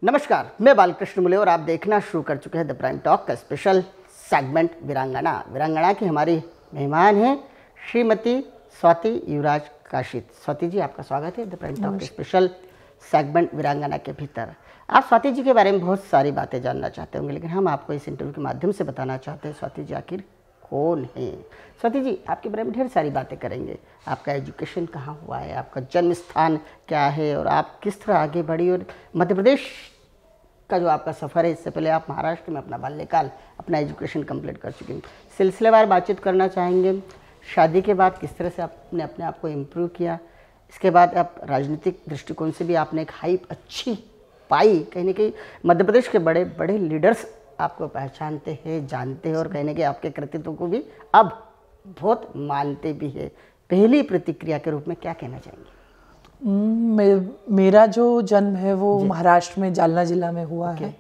नमस्कार, मैं बालकृष्ण मुले और आप देखना शुरू कर चुके हैं द प्राइम टॉक का स्पेशल सेगमेंट वीरांगना की हमारी मेहमान हैं श्रीमती स्वाति युवराज काशिद। स्वाति जी, आपका स्वागत है द प्राइम टॉक के स्पेशल सेगमेंट वीरांगना के भीतर। आप स्वाति जी के बारे में बहुत सारी बातें जानना चाहते होंगे, लेकिन हम आपको इस इंटरव्यू के माध्यम से बताना चाहते हैं स्वाति जी आखिर कौन है। स्वाति जी, आपके बारे में ढेर सारी बातें करेंगे। आपका एजुकेशन कहाँ हुआ है, आपका जन्म स्थान क्या है और आप किस तरह आगे बढ़ी, और मध्य प्रदेश का जो आपका सफ़र है, इससे पहले आप महाराष्ट्र में अपना बाल्यकाल, अपना एजुकेशन कंप्लीट कर चुके हैं। सिलसिलेवार बातचीत करना चाहेंगे। शादी के बाद किस तरह से आपने अपने आप को इम्प्रूव किया, इसके बाद आप राजनीतिक दृष्टिकोण से भी आपने एक हाइप अच्छी पाई। कहीं ना कहीं मध्य प्रदेश के बड़े बड़े लीडर्स आपको पहचानते हैं, जानते हैं, और कहीं ना कहीं आपके कृतित्व को भी अब बहुत मानते भी है। पहली प्रतिक्रिया के रूप में क्या कहना चाहेंगे? मेरा जो जन्म है वो महाराष्ट्र में जालना जिला में हुआ है,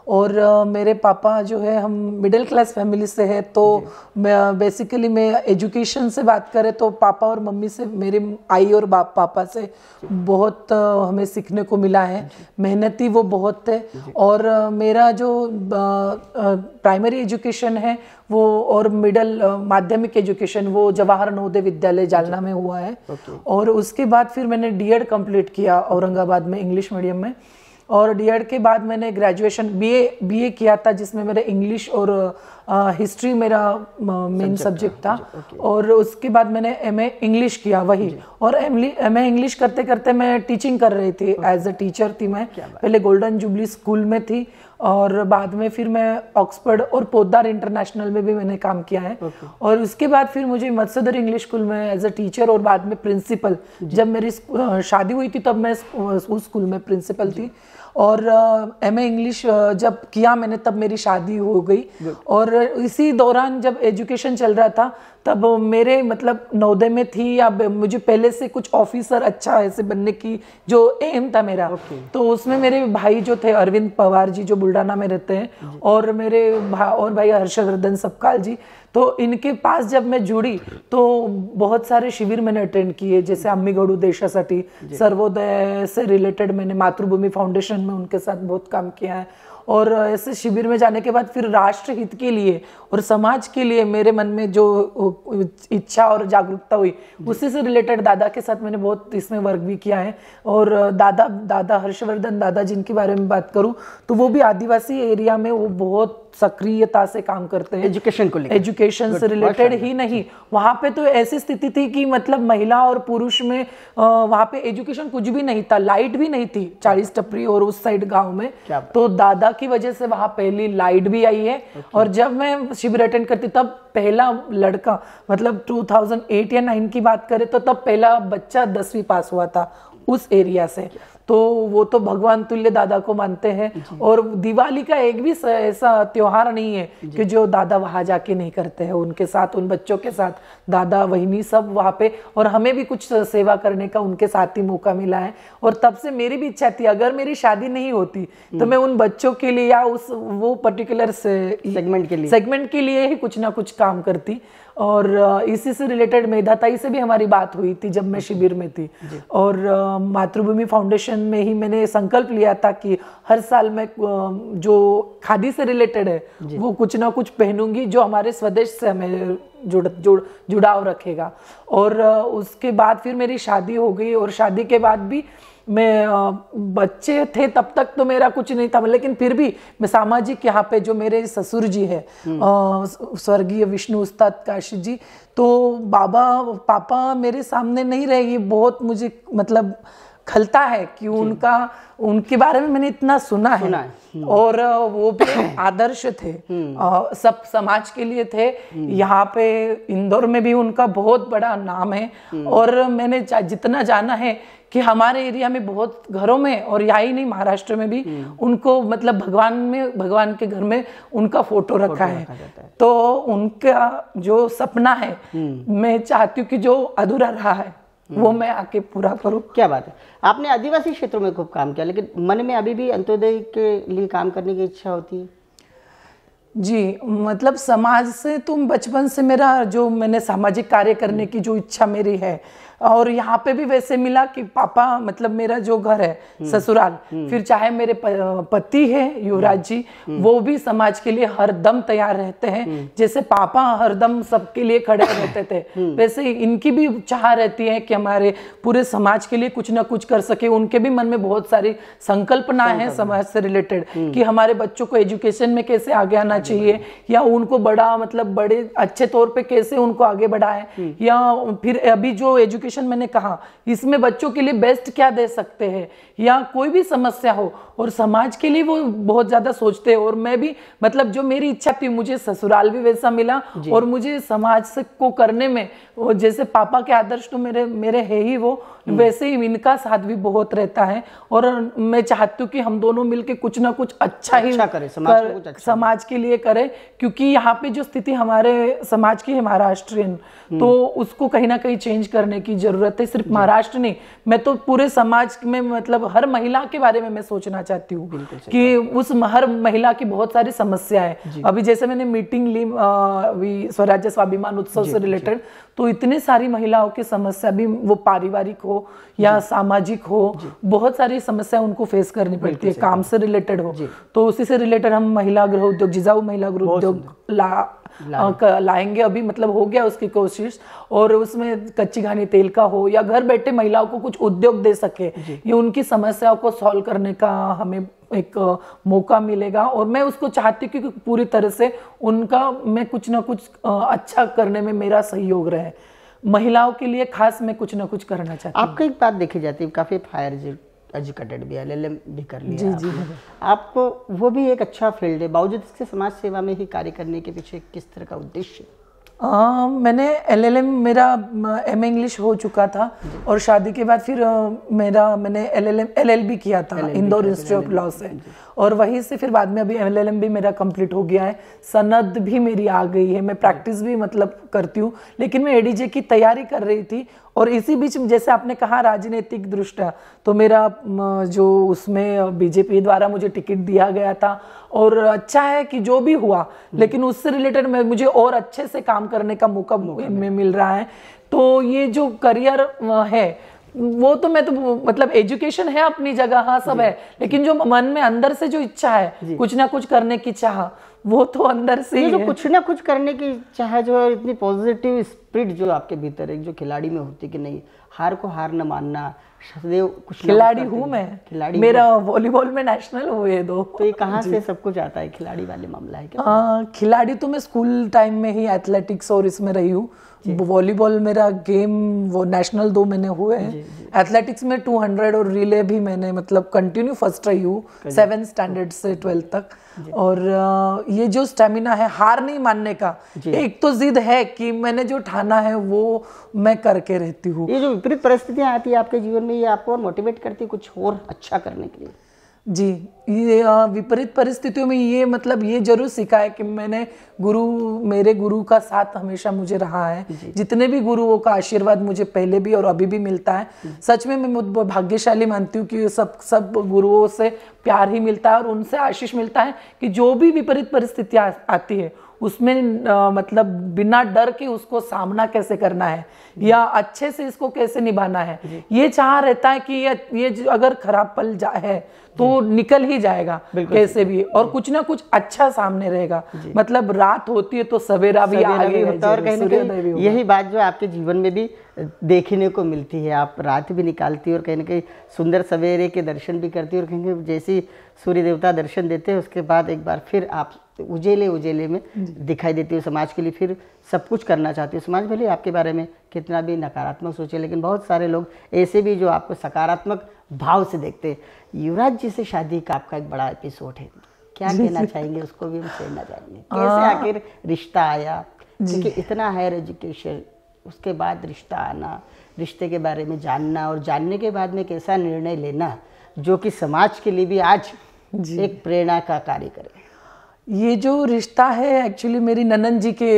और मेरे पापा जो है, हम मिडिल क्लास फैमिली से है, तो बेसिकली मैं एजुकेशन से बात करें तो पापा और मम्मी से, मेरे आई और पापा से बहुत हमें सीखने को मिला है। मेहनती वो बहुत थे, और मेरा जो प्राइमरी एजुकेशन है वो और मिडल माध्यमिक एजुकेशन वो जवाहर नवोदय विद्यालय जालना में हुआ है। और उसके बाद फिर मैंने डीएड कंप्लीट किया औरंगाबाद में इंग्लिश मीडियम में, और डीएड के बाद मैंने ग्रेजुएशन बीए किया था, जिसमें मेरा इंग्लिश और हिस्ट्री मेरा मेन सब्जेक्ट था। और उसके बाद मैंने एमए इंग्लिश किया वही, और एमए इंग्लिश करते करते मैं टीचिंग कर रही थी, एज अ टीचर थी मैं। पहले गोल्डन जुबली स्कूल में थी, और बाद में फिर मैं ऑक्सफोर्ड और पोद्दार इंटरनेशनल में भी मैंने काम किया है। और उसके बाद फिर मुझे मत्स्यधर इंग्लिश स्कूल में एज अ टीचर और बाद में प्रिंसिपल, जब मेरी शादी हुई थी तब मैं उस स्कूल में प्रिंसिपल थी। और एमए इंग्लिश जब किया मैंने तब मेरी शादी हो गई। और इसी दौरान जब एजुकेशन चल रहा था तब मेरे मतलब नवोदय में थी, या मुझे पहले से कुछ ऑफिसर अच्छा ऐसे बनने की जो एम था मेरा। तो उसमें मेरे भाई जो थे अरविंद पवार जी जो बुल्डाना में रहते हैं, और मेरे और भाई हर्षवर्धन सपकाल जी, तो इनके पास जब मैं जुड़ी तो बहुत सारे शिविर मैंने अटेंड किए, जैसे अम्मीगढ़ू देशासाठी, सर्वोदय से रिलेटेड मैंने मातृभूमि फाउंडेशन में उनके साथ बहुत काम किया है। और ऐसे शिविर में जाने के बाद फिर राष्ट्र हित के लिए और समाज के लिए मेरे मन में जो इच्छा और जागरूकता हुई, उसी से रिलेटेड दादा के साथ मैंने बहुत इसमें वर्क भी किया है। और दादा हर्षवर्धन दादा जिनके बारे में बात करूं तो वो भी आदिवासी एरिया में वो बहुत सक्रियता से काम करते हैं एजुकेशन को लेकर। एजुकेशन से रिलेटेड ही नहीं, वहां पे तो ऐसी स्थिति थी कि मतलब महिला और पुरुष में वहां पे एजुकेशन कुछ भी नहीं था, लाइट भी नहीं थी 40 टपरी और उस साइड गांव में। तो दादा की वजह से वहां पहली लाइट भी आई है। और जब मैं शिविर अटेंड करती तब पहला लड़का, मतलब 2008 या 9 की बात करें तो तब पहला बच्चा 10वीं पास हुआ था उस एरिया से। तो वो तो भगवान तुल्य दादा को मानते हैं। और दिवाली का एक भी ऐसा त्योहार नहीं है कि जो दादा वहां जाके नहीं करते हैं, उनके साथ, उन बच्चों के साथ दादा वहिनी सब वहां पे, और हमें भी कुछ सेवा करने का उनके साथ ही मौका मिला है। और तब से मेरी भी इच्छा थी, अगर मेरी शादी नहीं होती तो मैं उन बच्चों के लिए या वो पर्टिकुलर सेगमेंट के लिए ही कुछ ना कुछ काम करती। और इसी से रिलेटेड मेधाताई से भी हमारी बात हुई थी जब मैं शिविर में थी। और मातृभूमि फाउंडेशन में ही मैंने संकल्प लिया था कि हर साल मैं जो खादी से रिलेटेड है वो कुछ ना कुछ पहनूंगी जो हमारे स्वदेश से हमें जुड़ाव रखेगा। और उसके बाद फिर मेरी शादी हो गई, और शादी के बाद भी मैं बच्चे थे तब तक तो मेरा कुछ नहीं था, लेकिन फिर भी मैं सामाजिक, यहाँ पे जो मेरे ससुर जी है स्वर्गीय विष्णु उस्ताद काशिद जी, तो पापा मेरे सामने नहीं रहेगी, बहुत मुझे मतलब खलता है कि उनके बारे में मैंने इतना सुना है। और वो भी आदर्श थे, सब समाज के लिए थे। यहाँ पे इंदौर में भी उनका बहुत बड़ा नाम है। और मैंने जितना जाना है कि हमारे एरिया में बहुत घरों में, और यहाँ ही नहीं महाराष्ट्र में भी उनको मतलब भगवान के घर में उनका फोटो रखा है। तो उनका जो सपना है मैं चाहती हूँ कि जो अधूरा रहा है वो मैं आके पूरा करूं। क्या बात है, आपने आदिवासी क्षेत्रों में खूब काम किया, लेकिन मन में अभी भी अंत्योदय के लिए काम करने की इच्छा होती है? जी, मतलब समाज से तुम बचपन से मेरा जो मैंने सामाजिक कार्य करने की जो इच्छा मेरी है, और यहाँ पे भी वैसे मिला कि पापा मतलब मेरा जो घर है ससुराल, फिर चाहे मेरे पति है युवराज जी, वो भी समाज के लिए हरदम तैयार रहते हैं। जैसे पापा हरदम सबके लिए खड़े रहते थे, वैसे इनकी भी चाह रहती है कि हमारे पूरे समाज के लिए कुछ ना कुछ कर सके। उनके भी मन में बहुत सारी संकल्पनाएं हैं समाज से रिलेटेड कि हमारे बच्चों को एजुकेशन में कैसे आगे आना चाहिए, या उनको बड़ा मतलब बड़े अच्छे तौर पे कैसे उनको आगे बढ़ाएं, या फिर अभी जो एजुकेशन मैंने कहा इसमें बच्चों के लिए बेस्ट क्या दे सकते हैं, या कोई भी समस्या हो और समाज के लिए वो बहुत ज्यादा सोचते हैं। और मैं भी मतलब जो मेरी इच्छा थी, मुझे ससुराल भी वैसा मिला और मुझे समाज से को करने में जैसे पापा के आदर्श तो मेरे है ही वो, वैसे ही इनका साथ भी बहुत रहता है। और मैं चाहती हूँ कि हम दोनों मिलके कुछ ना कुछ अच्छा करें, समाज के लिए करें, क्योंकि यहाँ पे जो स्थिति हमारे समाज की है महाराष्ट्रियन, तो उसको कहीं ना कहीं चेंज करने की जरूरत है। सिर्फ महाराष्ट्र नहीं, मैं तो पूरे समाज में मतलब हर महिला के बारे में मैं सोचना चाहती हूँ कि उस हर महिला की बहुत सारी समस्या है। अभी जैसे मैंने मीटिंग ली स्वराज्य स्वाभिमान उत्सव से रिलेटेड, तो इतने सारी महिलाओं की समस्या भी, वो पारिवारिक हो या सामाजिक हो, बहुत सारी समस्या उनको फेस करनी पड़ती है, काम से रिलेटेड हो। तो उसी से रिलेटेड हम महिला गृह उद्योग, जिजाऊ महिला गृह उद्योग लाएंगे। अभी मतलब हो गया उसकी कोशिश, और उसमें कच्ची घानी तेल का हो या घर बैठे महिलाओं को कुछ उद्योग दे सके, ये उनकी समस्याओं को सॉल्व करने का हमें एक मौका मिलेगा। और मैं उसको चाहती हूँ कि पूरी तरह से उनका मैं कुछ ना कुछ अच्छा करने में मेरा सहयोग रहे। महिलाओं के लिए खास मैं कुछ ना कुछ करना चाहती हूँ। आपका एक बात देखी जाती है, काफी फायर एजुकेटेड भी है, LLM भी कर लिया जी। आपको, वो भी एक अच्छा फील्ड है। बावजूद इसके समाज सेवा में ही कार्य करने के पीछे किस तरह का उद्देश्य? मैंने LLM, मेरा MA इंग्लिश हो चुका था, और शादी के बाद फिर मैंने LLB किया था इंदौर इंस्टीट्यूट ऑफ लॉ से, और वहीं से फिर बाद में अभी LLM भी मेरा कंप्लीट हो गया है, सनद भी मेरी आ गई है, मैं प्रैक्टिस भी मतलब करती हूँ। लेकिन मैं ADJ की तैयारी कर रही थी, और इसी बीच जैसे आपने कहा राजनीतिक दृष्टया, तो मेरा जो उसमें BJP द्वारा मुझे टिकट दिया गया था, और अच्छा है कि जो भी हुआ, लेकिन उससे रिलेटेड मुझे और अच्छे से काम करने का मौका में मिल रहा है। तो ये जो करियर है वो तो मैं तो मतलब एजुकेशन है अपनी जगह, हाँ सब है, लेकिन जो मन में अंदर से जो इच्छा है कुछ ना कुछ करने की चाह, वो तो अंदर से ही है। कुछ ना कुछ करने की चाह जो है, इतनी पॉजिटिव स्पिरिट जो आपके भीतर है, जो खिलाड़ी में होती कि नहीं, हार को हार न मानना, कुछ खिलाड़ी हूँ मैं, मेरा वॉलीबॉल में नेशनल हुए 2। तो ये कहाँ से सब कुछ आता है, खिलाड़ी वाले मामला है क्या? खिलाड़ी तो मैं स्कूल टाइम में ही एथलेटिक्स और इसमें रही हूँ। वॉलीबॉल मेरा गेम वो नेशनल 2 मैंने हुए हैं, एथलेटिक्स में 200 और रिले भी मैंने मतलब कंटिन्यू फर्स्ट रही हूँ 7th स्टैंडर्ड से 12th तक। और ये जो स्टेमिना है हार नहीं मानने का, एक तो जिद है कि मैंने जो ठाना है वो मैं करके रहती हूँ। ये जो विपरीत परिस्थितियां आती है आपके जीवन में, ये आपको और मोटिवेट करती है कुछ और अच्छा करने के लिए? जी, ये विपरीत परिस्थितियों में ये मतलब ये जरूर सीखा है कि मेरे गुरु का साथ हमेशा मुझे रहा है। जितने भी गुरुओं का आशीर्वाद मुझे पहले भी और अभी भी मिलता है। सच में मैं भाग्यशाली मानती हूँ कि सब गुरुओं से प्यार ही मिलता है और उनसे आशीष मिलता है कि जो भी विपरीत परिस्थितियाँ आती है उसमें मतलब बिना डर के उसको सामना कैसे करना है या अच्छे से इसको कैसे निभाना है, ये चाह रहता है कि ये अगर खराब पल है तो निकल ही जाएगा कैसे भी, और कुछ ना कुछ अच्छा सामने रहेगा। मतलब रात होती है तो सवेरा भी आगे होता है, और कहीं ना कहीं यही बात जो आपके जीवन में भी देखने को मिलती है। आप रात भी निकालती है और कहीं ना कहीं सुंदर सवेरे के दर्शन भी करती है, और कहीं जैसी सूर्य देवता दर्शन देते हैं उसके बाद एक बार फिर आप उजेले में दिखाई देती हो समाज के लिए, फिर सब कुछ करना चाहती हो। समाज भले आपके बारे में कितना भी नकारात्मक सोचे, लेकिन बहुत सारे लोग ऐसे भी जो आपको सकारात्मक भाव से देखते हैं। युवराज जी से शादी का आपका एक बड़ा एपिसोड है, क्या कहना चाहेंगे उसको भी हम सुनना चाहेंगे। कैसे आखिर रिश्ता आया, क्योंकि इतना हायर एजुकेशन, उसके बाद रिश्ता आना, रिश्ते के बारे में जानना, और जानने के बाद में कैसा निर्णय लेना जो कि समाज के लिए भी आज एक प्रेरणा का कार्य करे। ये जो रिश्ता है एक्चुअली मेरी ननन जी के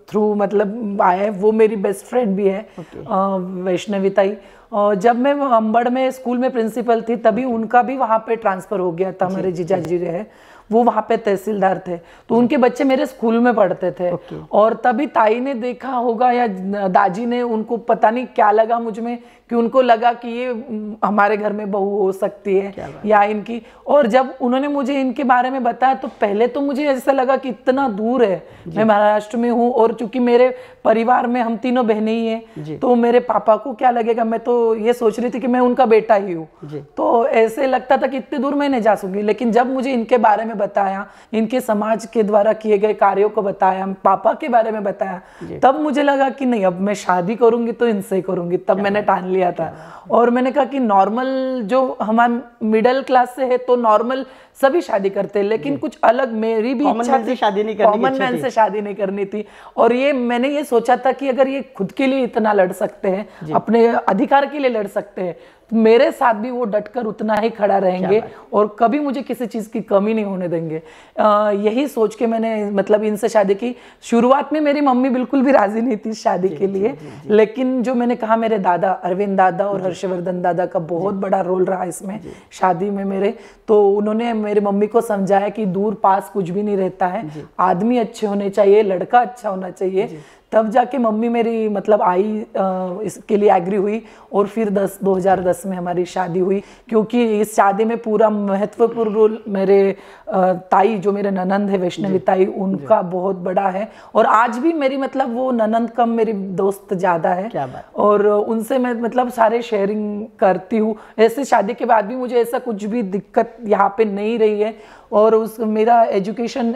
थ्रू मतलब आया है, वो मेरी बेस्ट फ्रेंड भी है वैष्णवी ताई। जब मैं अंबड़ में स्कूल में प्रिंसिपल थी तभी उनका भी वहाँ पे ट्रांसफ़र हो गया था, हमारे जीजा जी है वो वहाँ पे तहसीलदार थे, तो उनके बच्चे मेरे स्कूल में पढ़ते थे। और तभी ताई ने देखा होगा या दाजी ने, उनको पता नहीं क्या लगा मुझ में कि उनको लगा कि ये हमारे घर में बहू हो सकती है या इनकी। और जब उन्होंने मुझे इनके बारे में बताया तो पहले तो मुझे ऐसा लगा कि इतना दूर है, मैं महाराष्ट्र में हूँ और चूंकि मेरे परिवार में हम तीनों बहनें ही हैं, तो मेरे पापा को क्या लगेगा, मैं तो ये सोच रही थी कि मैं उनका बेटा ही हूँ, तो ऐसे लगता था कि इतने दूर मैं नहीं जा सकूंगी। लेकिन जब मुझे इनके बारे में बताया, इनके समाज के द्वारा किए गए कार्यों को बताया, पापा के बारे में बताया, तब मुझे लगा कि नहीं, अब मैं शादी करूंगी तो इनसे ही करूंगी। तब मैंने ठान लिया था। और मैंने कहा कि नॉर्मल जो हमारा मिडिल क्लास से है तो नॉर्मल सभी शादी करते हैं, लेकिन कुछ अलग मेरी भी इच्छा थी, कॉमन मैन से शादी नहीं करनी थी। और ये मैंने ये सोचा था कि अगर ये खुद के लिए इतना लड़ सकते हैं, अपने अधिकार के लिए लड़ सकते हैं, मेरे साथ भी वो डटकर उतना ही खड़ा रहेंगे और कभी मुझे किसी चीज की कमी नहीं होने देंगे। यही सोच के मैंने मतलब इनसे शादी की। शुरुआत में मेरी मम्मी बिल्कुल भी राजी नहीं थी शादी के लिए, लेकिन जो मैंने कहा, मेरे दादा अरविंद दादा और हर्षवर्धन दादा का बहुत बड़ा रोल रहा इसमें शादी में मेरे। तो उन्होंने मेरी मम्मी को समझाया कि दूर पास कुछ भी नहीं रहता है, आदमी अच्छे होने चाहिए, लड़का अच्छा होना चाहिए। तब जाके मम्मी मेरी मतलब आई इसके लिए एग्री हुई और फिर 2010 में हमारी शादी हुई। क्योंकि इस शादी में पूरा महत्वपूर्ण रोल मेरे ताई, जो मेरे ननंद है वैष्णवी ताई, उनका बहुत बड़ा है। और आज भी मेरी मतलब वो ननंद कम मेरी दोस्त ज्यादा है, और उनसे मैं मतलब सारे शेयरिंग करती हूँ। ऐसे शादी के बाद भी मुझे ऐसा कुछ भी दिक्कत यहाँ पे नहीं रही है। और उस मेरा एजुकेशन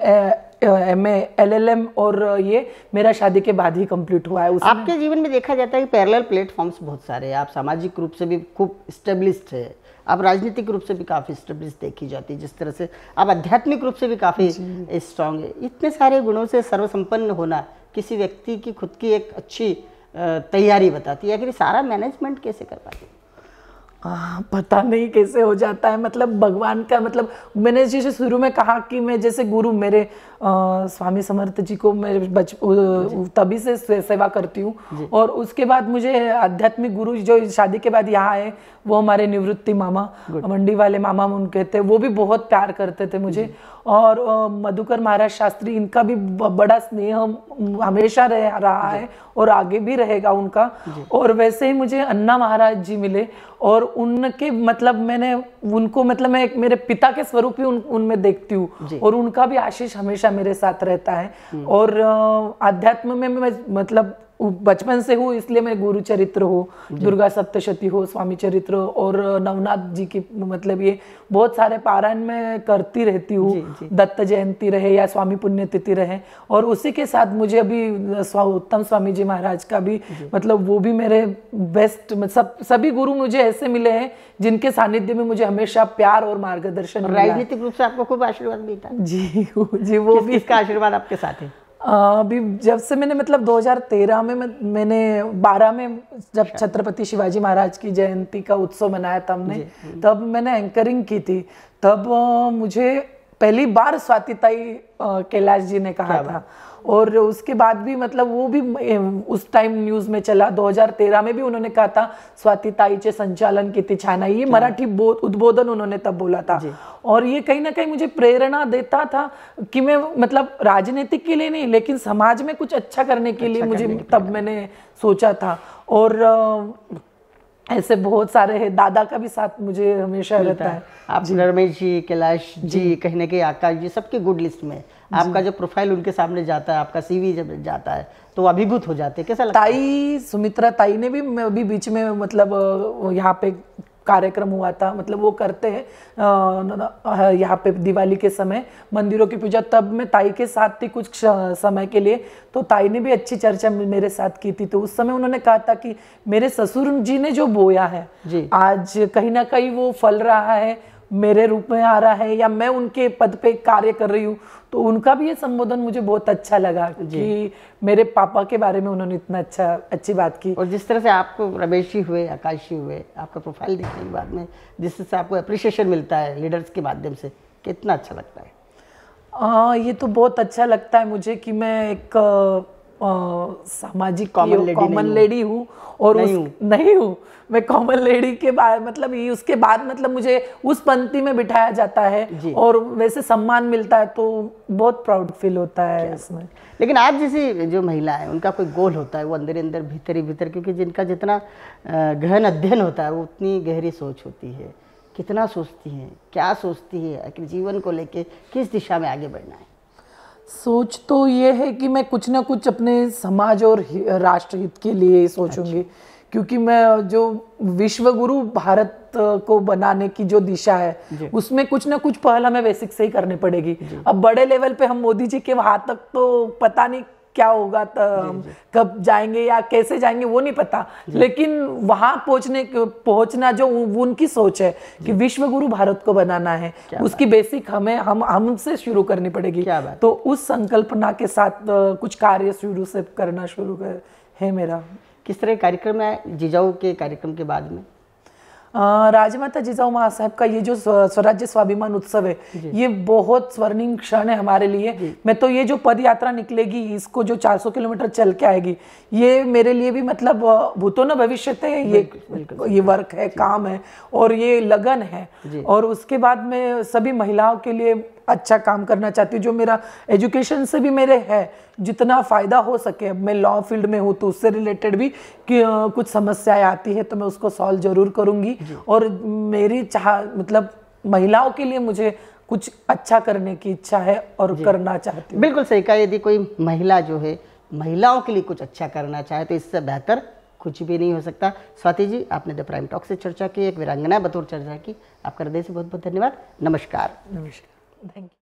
MA LLM और ये मेरा शादी के बाद ही कंप्लीट हुआ है। आपके जीवन में देखा जाता है कि पैरेलल प्लेटफॉर्म्स बहुत सारे हैं। आप सामाजिक रूप से भी खूब स्टेब्लिश्ड है, आप राजनीतिक रूप से भी काफ़ी स्टेब्लिश्ड देखी जाती है, जिस तरह से आप आध्यात्मिक रूप से भी काफ़ी स्ट्रांग है। इतने सारे गुणों से सर्वसंपन्न होना किसी व्यक्ति की खुद की एक अच्छी तैयारी बताती है। आखिर सारा मैनेजमेंट कैसे कर पाती है? पता नहीं कैसे हो जाता है, मतलब भगवान का, मतलब मैंने जैसे शुरू में कहा कि मैं जैसे गुरु मेरे स्वामी समर्थ जी को मैं तभी से सेवा करती हूँ। और उसके बाद मुझे आध्यात्मिक गुरु जो शादी के बाद यहाँ आए, वो हमारे निवृत्ति मामा, मंडी वाले मामा उनके थे, वो भी बहुत प्यार करते थे मुझे। और मधुकर महाराज शास्त्री, इनका भी बड़ा स्नेह हमेशा रहा है और आगे भी रहेगा उनका। और वैसे ही मुझे अन्ना महाराज जी मिले, और उनके मतलब मैंने उनको मतलब मैं एक मेरे पिता के स्वरूप ही उनमें देखती हूँ, और उनका भी आशीष हमेशा मेरे साथ रहता है। और अध्यात्म में मैं मतलब बचपन से हूँ, इसलिए मैं गुरु चरित्र हो, दुर्गा सप्तशती हो, स्वामी चरित्र और नवनाथ जी की मतलब ये बहुत सारे पारायण में करती रहती हूँ। दत्त जयंती रहे या स्वामी पुण्यतिथि रहे, और उसी के साथ मुझे अभी उत्तम स्वामी जी महाराज का भी मतलब वो भी मेरे बेस्ट, सभी गुरु मुझे ऐसे मिले हैं जिनके सानिध्य में मुझे हमेशा प्यार और मार्गदर्शन। राजनीतिक रूप से आपको खूब आशीर्वाद मिलता है? जी वो भी। इसका आशीर्वाद आपके साथ है? अभी जब से मैंने मतलब 2013 में मैंने 12 में जब छत्रपति शिवाजी महाराज की जयंती का उत्सव मनाया था हमने, तब मैंने एंकरिंग की थी। तब मुझे पहली बार स्वाति ताई कैलाश जी ने कहा था, और उसके बाद भी मतलब वो भी उस टाइम न्यूज में चला। 2013 में भी उन्होंने कहा था स्वाति ताईचे संचालन किती छान आहे, ये मराठी उद्बोधन उन्होंने तब बोला था। और ये कहीं ना कहीं मुझे प्रेरणा देता था कि मैं मतलब राजनीतिक के लिए नहीं, लेकिन समाज में कुछ अच्छा करने के लिए मुझे तब मैंने सोचा था। और ऐसे बहुत सारे हैं, दादा का भी साथ मुझे हमेशा रहता है। आप रमेश जी, कैलाश जी, कहीं ना कहीं आकाश जी, सबके गुड लिस्ट में आपका जो प्रोफाइल उनके सामने जाता है, आपका CV जब जाता है तो वो अभिभूत हो जाते हैं। कैसा लगता है? ताई सुमित्रा ताई ने भी अभी बीच में मतलब यहाँ पे कार्यक्रम हुआ था, मतलब वो करते हैं यहाँ पे दिवाली के समय मंदिरों की पूजा, तब मैं ताई के साथ थी कुछ समय के लिए। तो ताई ने भी अच्छी चर्चा मेरे साथ की थी। तो उस समय उन्होंने कहा था कि मेरे ससुर जी ने जो बोया है आज कहीं ना कहीं वो फल रहा है, मेरे रूप में आ रहा है, या मैं उनके पद पे कार्य कर रही हूँ। तो उनका भी ये संबोधन मुझे बहुत अच्छा लगा कि मेरे पापा के बारे में उन्होंने इतना अच्छी बात की। और जिस तरह से आपको रमेश जी हुए, आकाश जी हुए, आपका प्रोफाइल देखने के बाद में जिस तरह से आपको अप्रिशिएशन मिलता है लीडर्स के माध्यम से, कितना अच्छा लगता है? ये तो बहुत अच्छा लगता है मुझे कि मैं एक सामाजिक Common lady कॉमन नहीं लेडी हूँ और नहीं हूँ मैं कॉमन लेडी के बाद मतलब ये उसके बाद मतलब मुझे उस पंक्ति में बिठाया जाता है और वैसे सम्मान मिलता है तो बहुत प्राउड फील होता है इसमें। लेकिन आप जैसी जो महिला है उनका कोई गोल होता है, वो अंदर अंदर भीतर ही भीतर, क्योंकि जिनका जितना गहन अध्ययन होता है वो उतनी गहरी सोच होती है। कितना सोचती हैं, क्या सोचती है, आखिर जीवन को लेके किस दिशा में आगे बढ़ना है? सोच तो ये है कि मैं कुछ ना कुछ अपने समाज और राष्ट्र हित के लिए सोचूंगी। क्योंकि मैं जो विश्व गुरु भारत को बनाने की जो दिशा है उसमें कुछ ना कुछ पहल हमें बेसिक से ही करनी पड़ेगी। अब बड़े लेवल पे हम मोदी जी के वहां तक तो पता नहीं क्या होगा, कब जाएंगे या कैसे जाएंगे वो नहीं पता, लेकिन वहां पहुंचना जो उनकी सोच है कि विश्व गुरु भारत को बनाना है, उसकी बेसिक हमसे शुरू करनी पड़ेगी। तो उस संकल्पना के साथ कुछ कार्य शुरू से करना शुरू है मेरा। किस तरह कार्यक्रम है जिजाऊ के कार्यक्रम के बाद में? राजमाता जिजाऊ महासाहेब का ये जो स्वराज्य स्वाभिमान उत्सव है ये बहुत स्वर्णिम क्षण है हमारे लिए। मैं तो ये जो पद यात्रा निकलेगी इसको जो 400 किलोमीटर चल के आएगी ये मेरे लिए भी मतलब भूतो न भविष्य है, ये वर्क है, काम है और ये लगन है। और उसके बाद मैं सभी महिलाओं के लिए अच्छा काम करना चाहती हूँ। जो मेरा एजुकेशन से भी मेरे है जितना फ़ायदा हो सके, अब मैं लॉ फील्ड में हूँ तो उससे रिलेटेड भी कि कुछ समस्याएं आती है तो मैं उसको सॉल्व जरूर करूँगी। और मेरी मतलब महिलाओं के लिए मुझे कुछ अच्छा करने की इच्छा है और करना चाहती हूँ। बिल्कुल सही कहा। यदि कोई महिला जो है महिलाओं के लिए कुछ अच्छा करना चाहे तो इससे बेहतर कुछ भी नहीं हो सकता। स्वाति जी, आपने द प्राइम टॉक से चर्चा की, एक वीरांगना बतौर चर्चा की, आपका हृदय से बहुत बहुत धन्यवाद। नमस्कार। नमस्कार, थैंक यू।